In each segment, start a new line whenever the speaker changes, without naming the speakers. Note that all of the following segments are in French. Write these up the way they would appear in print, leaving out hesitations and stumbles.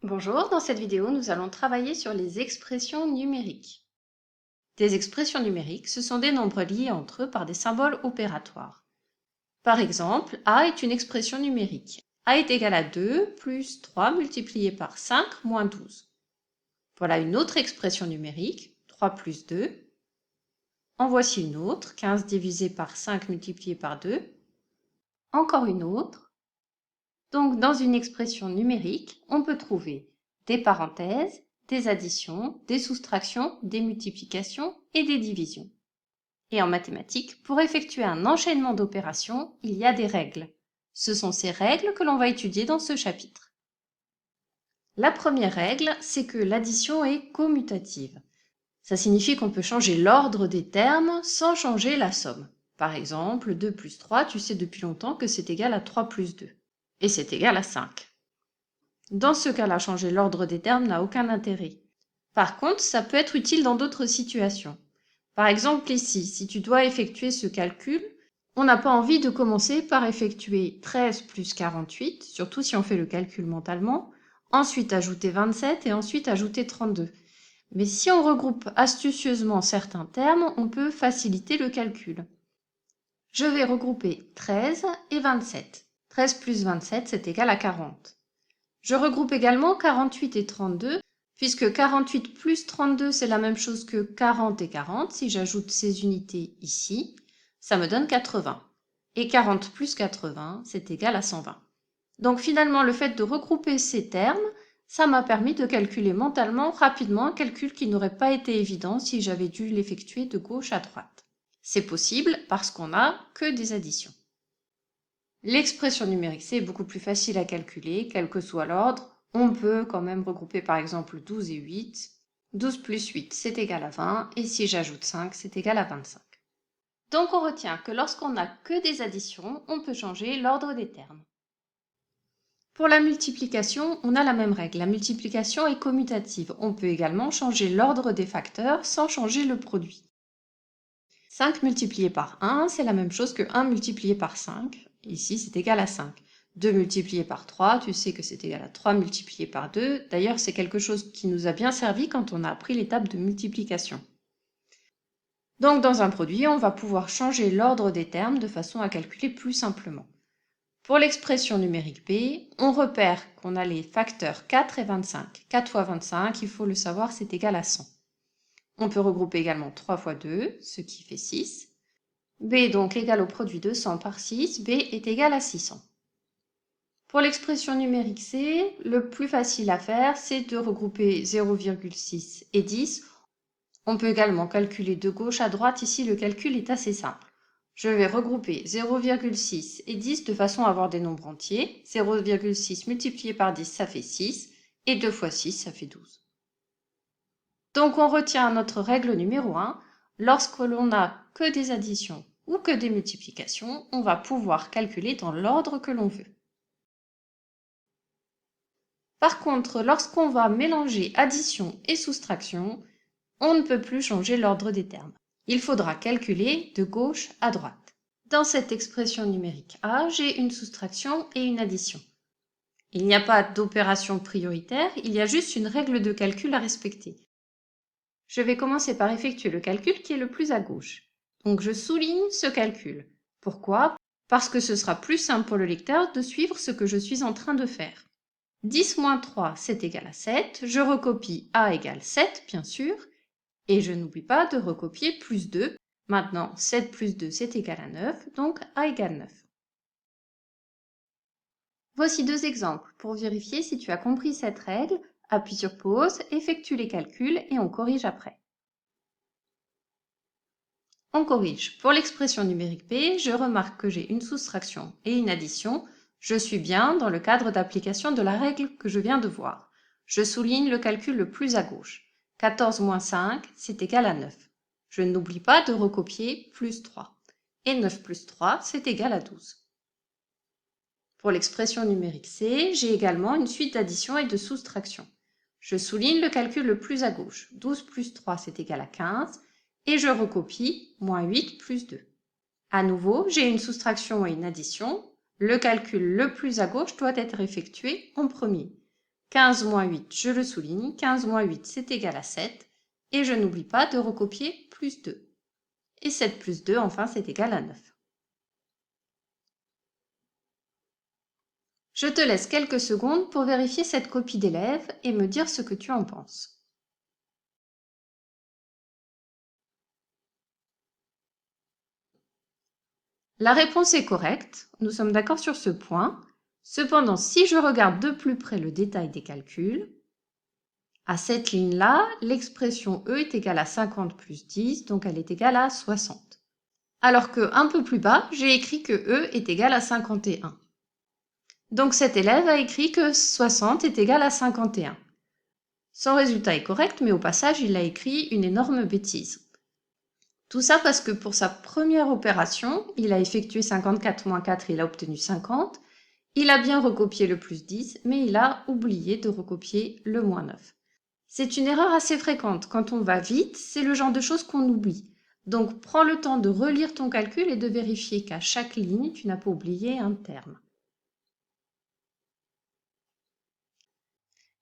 Bonjour, dans cette vidéo, nous allons travailler sur les expressions numériques. Des expressions numériques, ce sont des nombres liés entre eux par des symboles opératoires. Par exemple, A est une expression numérique. A est égal à 2 plus 3 multiplié par 5 moins 12. Voilà une autre expression numérique, 3 plus 2. En voici une autre, 15 divisé par 5 multiplié par 2. Encore une autre. Donc, dans une expression numérique, on peut trouver des parenthèses, des additions, des soustractions, des multiplications et des divisions. Et en mathématiques, pour effectuer un enchaînement d'opérations, il y a des règles. Ce sont ces règles que l'on va étudier dans ce chapitre. La première règle, c'est que l'addition est commutative. Ça signifie qu'on peut changer l'ordre des termes sans changer la somme. Par exemple, 2 plus 3, tu sais depuis longtemps que c'est égal à 3 plus 2. Et c'est égal à 5. Dans ce cas-là, changer l'ordre des termes n'a aucun intérêt. Par contre, ça peut être utile dans d'autres situations. Par exemple ici, si tu dois effectuer ce calcul, on n'a pas envie de commencer par effectuer 13 plus 48, surtout si on fait le calcul mentalement, ensuite ajouter 27 et ensuite ajouter 32. Mais si on regroupe astucieusement certains termes, on peut faciliter le calcul. Je vais regrouper 13 et 27. 13 plus 27, c'est égal à 40. Je regroupe également 48 et 32, puisque 48 plus 32, c'est la même chose que 40 et 40. Si j'ajoute ces unités ici, ça me donne 80. Et 40 plus 80, c'est égal à 120. Donc finalement, le fait de regrouper ces termes, ça m'a permis de calculer mentalement rapidement un calcul qui n'aurait pas été évident si j'avais dû l'effectuer de gauche à droite. C'est possible parce qu'on n'a que des additions. L'expression numérique, c'est beaucoup plus facile à calculer, quel que soit l'ordre. On peut quand même regrouper par exemple 12 et 8. 12 plus 8, c'est égal à 20, et si j'ajoute 5, c'est égal à 25. Donc on retient que lorsqu'on n'a que des additions, on peut changer l'ordre des termes. Pour la multiplication, on a la même règle. La multiplication est commutative. On peut également changer l'ordre des facteurs sans changer le produit. 5 multiplié par 1, c'est la même chose que 1 multiplié par 5. Ici, c'est égal à 5. 2 multiplié par 3, tu sais que c'est égal à 3 multiplié par 2. D'ailleurs, c'est quelque chose qui nous a bien servi quand on a appris l'étape de multiplication. Donc, dans un produit, on va pouvoir changer l'ordre des termes de façon à calculer plus simplement. Pour l'expression numérique B, on repère qu'on a les facteurs 4 et 25. 4 fois 25, il faut le savoir, c'est égal à 100. On peut regrouper également 3 fois 2, ce qui fait 6. B est donc égal au produit de 100 par 6, B est égal à 600. Pour l'expression numérique C, le plus facile à faire, c'est de regrouper 0,6 et 10. On peut également calculer de gauche à droite, ici le calcul est assez simple. Je vais regrouper 0,6 et 10 de façon à avoir des nombres entiers. 0,6 multiplié par 10, ça fait 6, et 2 fois 6, ça fait 12. Donc on retient notre règle numéro 1, lorsque l'on n'a que des additions ou que des multiplications, on va pouvoir calculer dans l'ordre que l'on veut. Par contre, lorsqu'on va mélanger addition et soustraction, on ne peut plus changer l'ordre des termes. Il faudra calculer de gauche à droite. Dans cette expression numérique A, j'ai une soustraction et une addition. Il n'y a pas d'opération prioritaire, il y a juste une règle de calcul à respecter. Je vais commencer par effectuer le calcul qui est le plus à gauche. Donc je souligne ce calcul. Pourquoi? Parce que ce sera plus simple pour le lecteur de suivre ce que je suis en train de faire. 10 moins 3, c'est égal à 7. Je recopie A égale 7, bien sûr. Et je n'oublie pas de recopier plus 2. Maintenant, 7 plus 2, c'est égal à 9, donc A égale 9. Voici deux exemples. Pour vérifier si tu as compris cette règle, appuie sur pause, effectue les calculs et on corrige après. On corrige. Pour l'expression numérique B, je remarque que j'ai une soustraction et une addition. Je suis bien dans le cadre d'application de la règle que je viens de voir. Je souligne le calcul le plus à gauche. 14 moins 5, c'est égal à 9. Je n'oublie pas de recopier plus 3. Et 9 plus 3, c'est égal à 12. Pour l'expression numérique C, j'ai également une suite d'addition et de soustraction. Je souligne le calcul le plus à gauche. 12 plus 3, c'est égal à 15. Et je recopie moins 8 plus 2. À nouveau, j'ai une soustraction et une addition. Le calcul le plus à gauche doit être effectué en premier. 15 moins 8, je le souligne, 15 moins 8, c'est égal à 7. Et je n'oublie pas de recopier plus 2. Et 7 plus 2, enfin, c'est égal à 9. Je te laisse quelques secondes pour vérifier cette copie d'élève et me dire ce que tu en penses. La réponse est correcte, nous sommes d'accord sur ce point. Cependant, si je regarde de plus près le détail des calculs, à cette ligne-là, l'expression E est égale à 50 plus 10, donc elle est égale à 60. Alors que un peu plus bas, j'ai écrit que E est égal à 51. Donc cet élève a écrit que 60 est égal à 51. Son résultat est correct, mais au passage, il a écrit une énorme bêtise. Tout ça parce que pour sa première opération, il a effectué 54 moins 4 et il a obtenu 50. Il a bien recopié le plus 10, mais il a oublié de recopier le moins 9. C'est une erreur assez fréquente. Quand on va vite, c'est le genre de choses qu'on oublie. Donc prends le temps de relire ton calcul et de vérifier qu'à chaque ligne, tu n'as pas oublié un terme.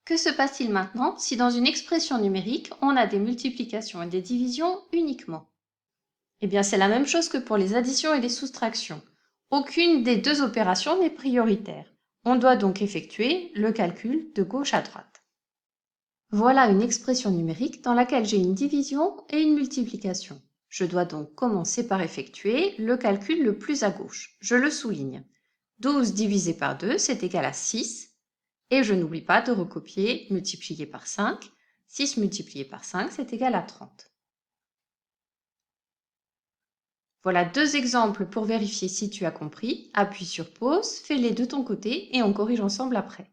Que se passe-t-il maintenant si dans une expression numérique, on a des multiplications et des divisions uniquement? Eh bien, c'est la même chose que pour les additions et les soustractions. Aucune des deux opérations n'est prioritaire. On doit donc effectuer le calcul de gauche à droite. Voilà une expression numérique dans laquelle j'ai une division et une multiplication. Je dois donc commencer par effectuer le calcul le plus à gauche. Je le souligne. 12 divisé par 2, c'est égal à 6. Et je n'oublie pas de recopier multiplié par 5. 6 multiplié par 5, c'est égal à 30. Voilà deux exemples pour vérifier si tu as compris. Appuie sur pause, fais-les de ton côté et on corrige ensemble après.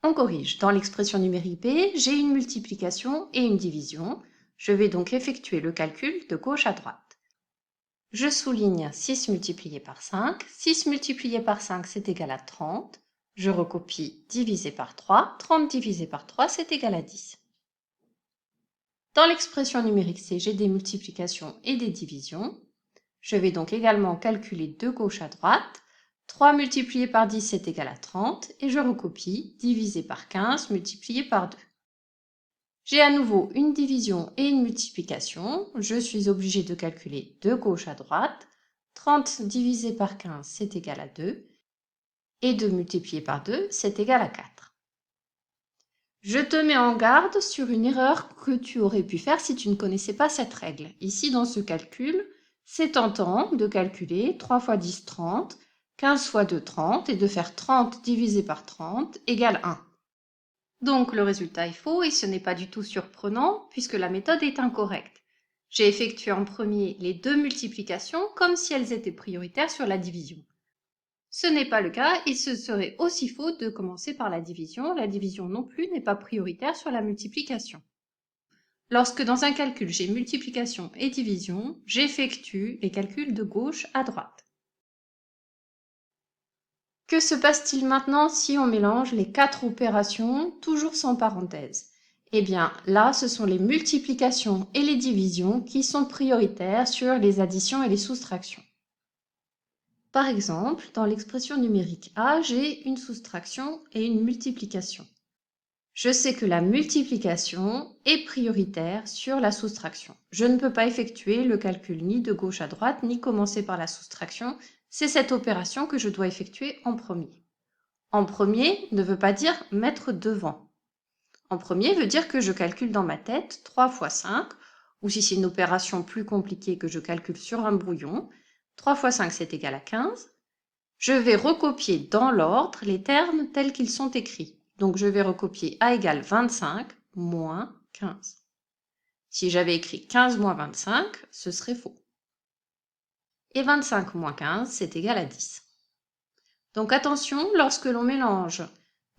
On corrige. Dans l'expression numérique B, j'ai une multiplication et une division. Je vais donc effectuer le calcul de gauche à droite. Je souligne 6 multiplié par 5. 6 multiplié par 5, c'est égal à 30. Je recopie divisé par 3. 30 divisé par 3, c'est égal à 10. Dans l'expression numérique C, j'ai des multiplications et des divisions. Je vais donc également calculer de gauche à droite. 3 multiplié par 10, c'est égal à 30. Et je recopie divisé par 15 multiplié par 2. J'ai à nouveau une division et une multiplication. Je suis obligée de calculer de gauche à droite. 30 divisé par 15, c'est égal à 2. Et 2 multiplié par 2, c'est égal à 4. Je te mets en garde sur une erreur que tu aurais pu faire si tu ne connaissais pas cette règle. Ici, dans ce calcul, c'est tentant de calculer 3 fois 10, 30, 15 fois 2, 30, et de faire 30 divisé par 30 égale 1. Donc le résultat est faux et ce n'est pas du tout surprenant puisque la méthode est incorrecte. J'ai effectué en premier les deux multiplications comme si elles étaient prioritaires sur la division. Ce n'est pas le cas et ce serait aussi faux de commencer par la division. La division non plus n'est pas prioritaire sur la multiplication. Lorsque dans un calcul j'ai multiplication et division, j'effectue les calculs de gauche à droite. Que se passe-t-il maintenant si on mélange les 4 opérations, toujours sans parenthèse? Eh bien, là, ce sont les multiplications et les divisions qui sont prioritaires sur les additions et les soustractions. Par exemple, dans l'expression numérique A, j'ai une soustraction et une multiplication. Je sais que la multiplication est prioritaire sur la soustraction. Je ne peux pas effectuer le calcul ni de gauche à droite, ni commencer par la soustraction. C'est cette opération que je dois effectuer en premier. En premier ne veut pas dire mettre devant. En premier veut dire que je calcule dans ma tête 3 fois 5, ou si c'est une opération plus compliquée que je calcule sur un brouillon, 3 fois 5 c'est égal à 15. Je vais recopier dans l'ordre les termes tels qu'ils sont écrits. Donc je vais recopier A égale 25 moins 15. Si j'avais écrit 15 moins 25, ce serait faux. Et 25 moins 15, c'est égal à 10. Donc attention, lorsque l'on mélange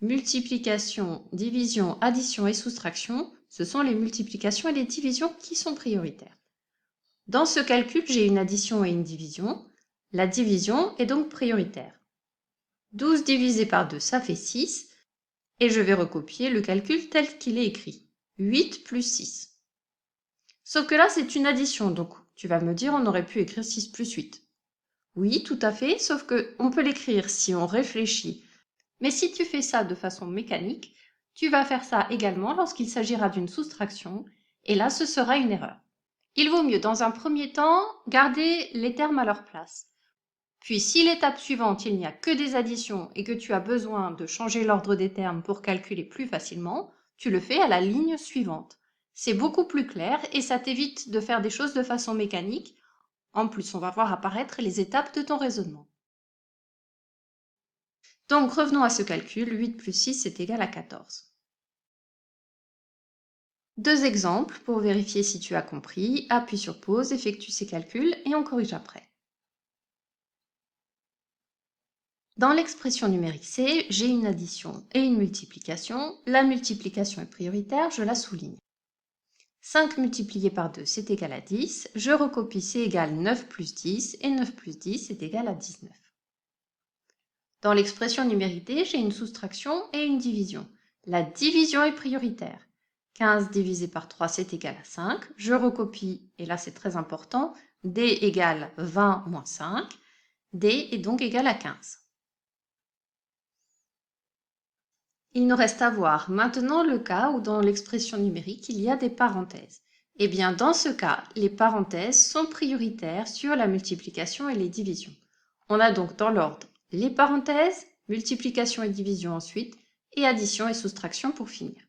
multiplication, division, addition et soustraction, ce sont les multiplications et les divisions qui sont prioritaires. Dans ce calcul, j'ai une addition et une division. La division est donc prioritaire. 12 divisé par 2, ça fait 6. Et je vais recopier le calcul tel qu'il est écrit. 8 plus 6. Sauf que là, c'est une addition, donc tu vas me dire on aurait pu écrire 6 plus 8. Oui, tout à fait, sauf qu'on peut l'écrire si on réfléchit Mais si tu fais ça de façon mécanique, tu vas faire ça également lorsqu'il s'agira d'une soustraction, et là ce sera une erreur. Il vaut mieux dans un premier temps garder les termes à leur place. Puis si l'étape suivante il n'y a que des additions et que tu as besoin de changer l'ordre des termes pour calculer plus facilement, tu le fais à la ligne suivante. C'est beaucoup plus clair et ça t'évite de faire des choses de façon mécanique. En plus, on va voir apparaître les étapes de ton raisonnement. Donc revenons à ce calcul, 8 plus 6 est égal à 14. Deux exemples pour vérifier si tu as compris. Appuie sur pause, effectue ces calculs et on corrige après. Dans l'expression numérique C, j'ai une addition et une multiplication. La multiplication est prioritaire, je la souligne. 5 multiplié par 2, c'est égal à 10. Je recopie, c'est égal 9 plus 10 et 9 plus 10 est égal à 19. Dans l'expression numérique D, j'ai une soustraction et une division. La division est prioritaire. 15 divisé par 3, c'est égal à 5. Je recopie, et là c'est très important, D égale 20 moins 5. D est donc égal à 15. Il nous reste à voir maintenant le cas où dans l'expression numérique, il y a des parenthèses. Eh bien, dans ce cas, les parenthèses sont prioritaires sur la multiplication et les divisions. On a donc dans l'ordre les parenthèses, multiplication et division ensuite, et addition et soustraction pour finir.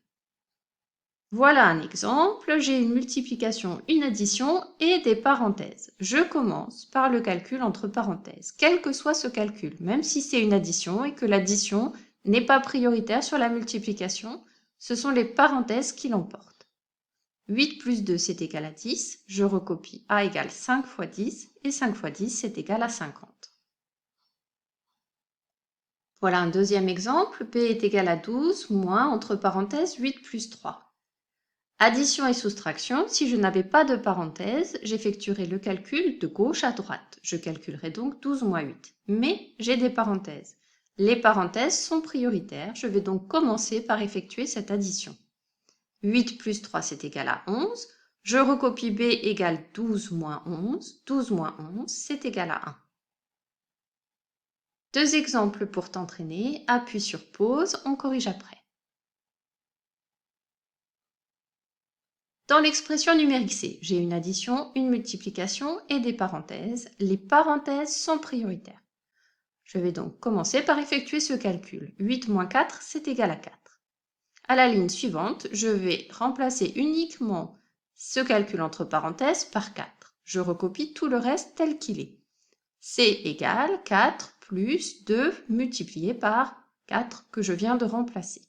Voilà un exemple, j'ai une multiplication, une addition et des parenthèses. Je commence par le calcul entre parenthèses, quel que soit ce calcul, même si c'est une addition et que l'addition n'est pas prioritaire sur la multiplication, ce sont les parenthèses qui l'emportent. 8 plus 2, c'est égal à 10. Je recopie A égale 5 fois 10, et 5 fois 10, c'est égal à 50. Voilà un deuxième exemple. P est égal à 12, moins, entre parenthèses, 8 plus 3. Addition et soustraction, si je n'avais pas de parenthèse, j'effectuerai le calcul de gauche à droite. Je calculerai donc 12 moins 8. Mais j'ai des parenthèses. Les parenthèses sont prioritaires, je vais donc commencer par effectuer cette addition. 8 plus 3, c'est égal à 11. Je recopie B égale 12 moins 11. 12 moins 11, c'est égal à 1. Deux exemples pour t'entraîner. Appuie sur pause, on corrige après. Dans l'expression numérique C, j'ai une addition, une multiplication et des parenthèses. Les parenthèses sont prioritaires. Je vais donc commencer par effectuer ce calcul. 8 moins 4, c'est égal à 4. À la ligne suivante, je vais remplacer uniquement ce calcul entre parenthèses par 4. Je recopie tout le reste tel qu'il est. C'est égal 4 plus 2 multiplié par 4 que je viens de remplacer.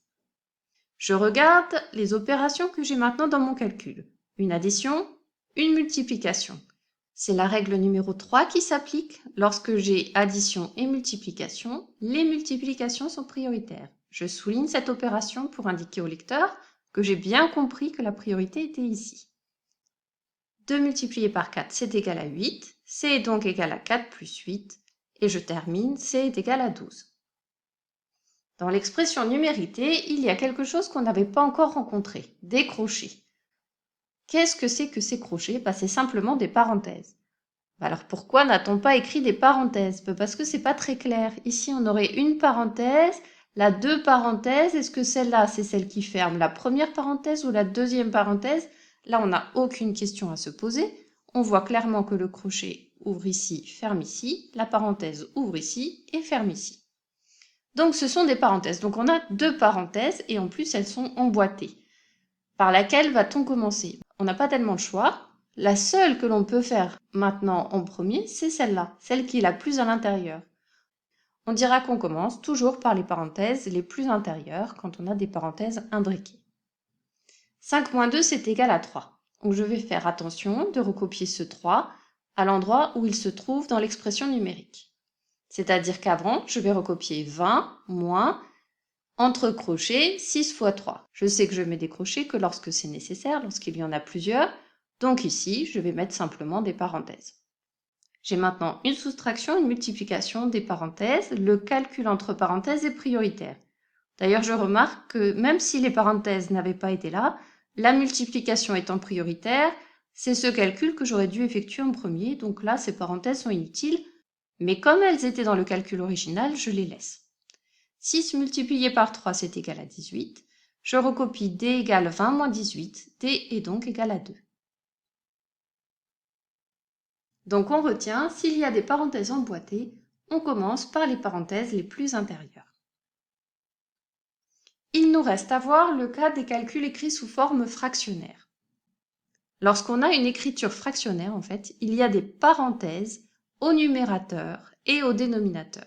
Je regarde les opérations que j'ai maintenant dans mon calcul. Une addition, une multiplication. C'est la règle numéro 3 qui s'applique. Lorsque j'ai addition et multiplication, les multiplications sont prioritaires. Je souligne cette opération pour indiquer au lecteur que j'ai bien compris que la priorité était ici. 2 multiplié par 4, c'est égal à 8. C est donc égal à 4 plus 8. Et je termine, C est égal à 12. Dans l'expression numérité, il y a quelque chose qu'on n'avait pas encore rencontré, des crochets. Qu'est-ce que ces crochets? C'est simplement des parenthèses. Alors pourquoi n'a-t-on pas écrit des parenthèses? Parce que c'est pas très clair. Ici, on aurait une parenthèse, la deux parenthèses. Est-ce que celle-là, c'est celle qui ferme la première parenthèse ou la deuxième parenthèse? Là, on n'a aucune question à se poser. On voit clairement que le crochet ouvre ici, ferme ici, la parenthèse ouvre ici et ferme ici. Donc ce sont des parenthèses. Donc on a deux parenthèses et en plus elles sont emboîtées. Par laquelle va-t-on commencer? On n'a pas tellement le choix. La seule que l'on peut faire maintenant en premier, c'est celle-là, celle qui est la plus à l'intérieur. On dira qu'on commence toujours par les parenthèses les plus intérieures quand on a des parenthèses imbriquées. 5 moins 2, c'est égal à 3. Donc je vais faire attention de recopier ce 3 à l'endroit où il se trouve dans l'expression numérique. C'est-à-dire qu'avant, je vais recopier 20 moins entre crochets 6 fois 3. Je sais que je mets des crochets que lorsque c'est nécessaire, lorsqu'il y en a plusieurs. Donc ici, je vais mettre simplement des parenthèses. J'ai maintenant une soustraction, une multiplication des parenthèses. Le calcul entre parenthèses est prioritaire. D'ailleurs, je remarque que même si les parenthèses n'avaient pas été là, la multiplication étant prioritaire, c'est ce calcul que j'aurais dû effectuer en premier. Donc là, ces parenthèses sont inutiles. Mais comme elles étaient dans le calcul original, je les laisse. 6 multiplié par 3, c'est égal à 18. Je recopie d égale 20 moins 18. D est donc égal à 2. Donc on retient, s'il y a des parenthèses emboîtées, on commence par les parenthèses les plus intérieures. Il nous reste à voir le cas des calculs écrits sous forme fractionnaire. Lorsqu'on a une écriture fractionnaire, en fait, il y a des parenthèses au numérateur et au dénominateur.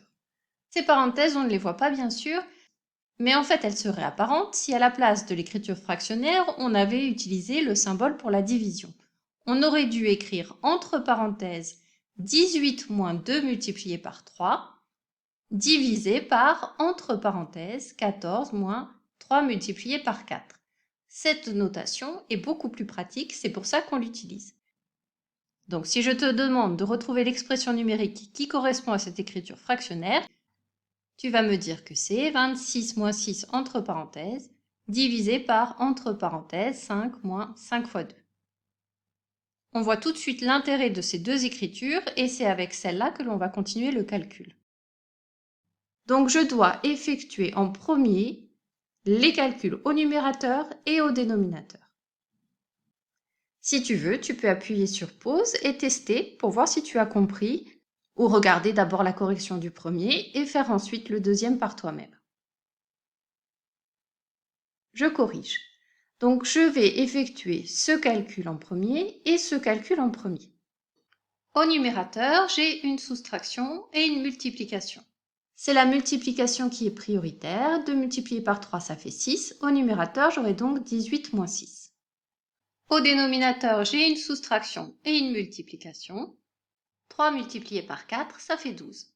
Ces parenthèses, on ne les voit pas bien sûr, mais en fait elles seraient apparentes si à la place de l'écriture fractionnaire, on avait utilisé le symbole pour la division. On aurait dû écrire entre parenthèses 18 moins 2 multiplié par 3, divisé par, entre parenthèses, 14 moins 3 multiplié par 4. Cette notation est beaucoup plus pratique, c'est pour ça qu'on l'utilise. Donc si je te demande de retrouver l'expression numérique qui correspond à cette écriture fractionnaire, tu vas me dire que c'est 26 moins 6 entre parenthèses, divisé par, entre parenthèses, 5 moins 5 fois 2. On voit tout de suite l'intérêt de ces deux écritures et c'est avec celle-là que l'on va continuer le calcul. Donc je dois effectuer en premier les calculs au numérateur et au dénominateur. Si tu veux, tu peux appuyer sur pause et tester pour voir si tu as compris, ou regarder d'abord la correction du premier et faire ensuite le deuxième par toi-même. Je corrige. Donc je vais effectuer ce calcul en premier et ce calcul en premier. Au numérateur, j'ai une soustraction et une multiplication. C'est la multiplication qui est prioritaire. 2 multiplié par 3, ça fait 6. Au numérateur, j'aurai donc 18 moins 6. Au dénominateur, j'ai une soustraction et une multiplication. 3 multiplié par 4, ça fait 12.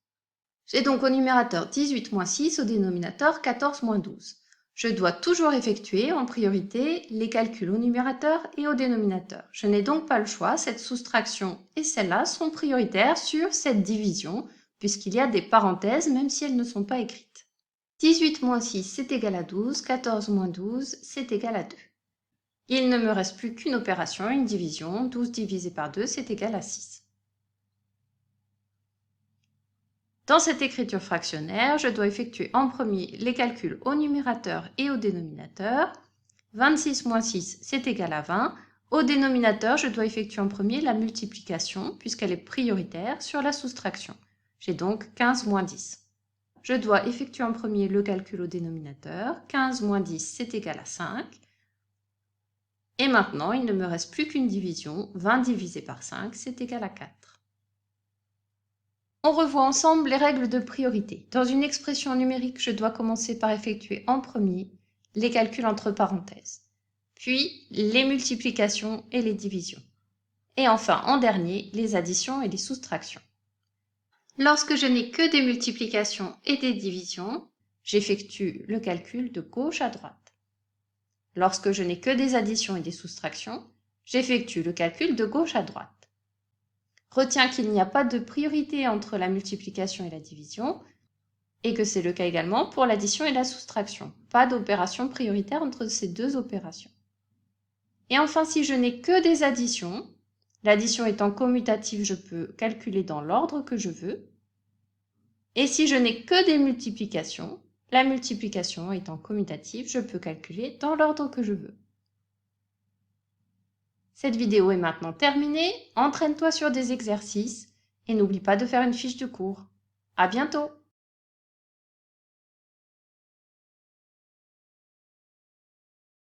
J'ai donc au numérateur 18 moins 6, au dénominateur 14 moins 12. Je dois toujours effectuer en priorité les calculs au numérateur et au dénominateur. Je n'ai donc pas le choix, cette soustraction et celle-là sont prioritaires sur cette division, puisqu'il y a des parenthèses même si elles ne sont pas écrites. 18 moins 6, c'est égal à 12, 14 moins 12, c'est égal à 2. Il ne me reste plus qu'une opération, une division. 12 divisé par 2, c'est égal à 6. Dans cette écriture fractionnaire, je dois effectuer en premier les calculs au numérateur et au dénominateur. 26 moins 6, c'est égal à 20. Au dénominateur, je dois effectuer en premier la multiplication, puisqu'elle est prioritaire, sur la soustraction. J'ai donc 15 moins 10. Je dois effectuer en premier le calcul au dénominateur. 15 moins 10, c'est égal à 5. Et maintenant, il ne me reste plus qu'une division. 20 divisé par 5, c'est égal à 4. On revoit ensemble les règles de priorité. Dans une expression numérique, je dois commencer par effectuer en premier les calculs entre parenthèses, puis les multiplications et les divisions, et enfin en dernier les additions et les soustractions. Lorsque je n'ai que des multiplications et des divisions, j'effectue le calcul de gauche à droite. Lorsque je n'ai que des additions et des soustractions, j'effectue le calcul de gauche à droite. Retiens qu'il n'y a pas de priorité entre la multiplication et la division, et que c'est le cas également pour l'addition et la soustraction. Pas d'opération prioritaire entre ces deux opérations. Et enfin, si je n'ai que des additions, l'addition étant commutative, je peux calculer dans l'ordre que je veux. Et si je n'ai que des multiplications, la multiplication étant commutative, je peux calculer dans l'ordre que je veux. Cette vidéo est maintenant terminée, entraîne-toi sur des exercices et n'oublie pas de faire une fiche de cours. À bientôt!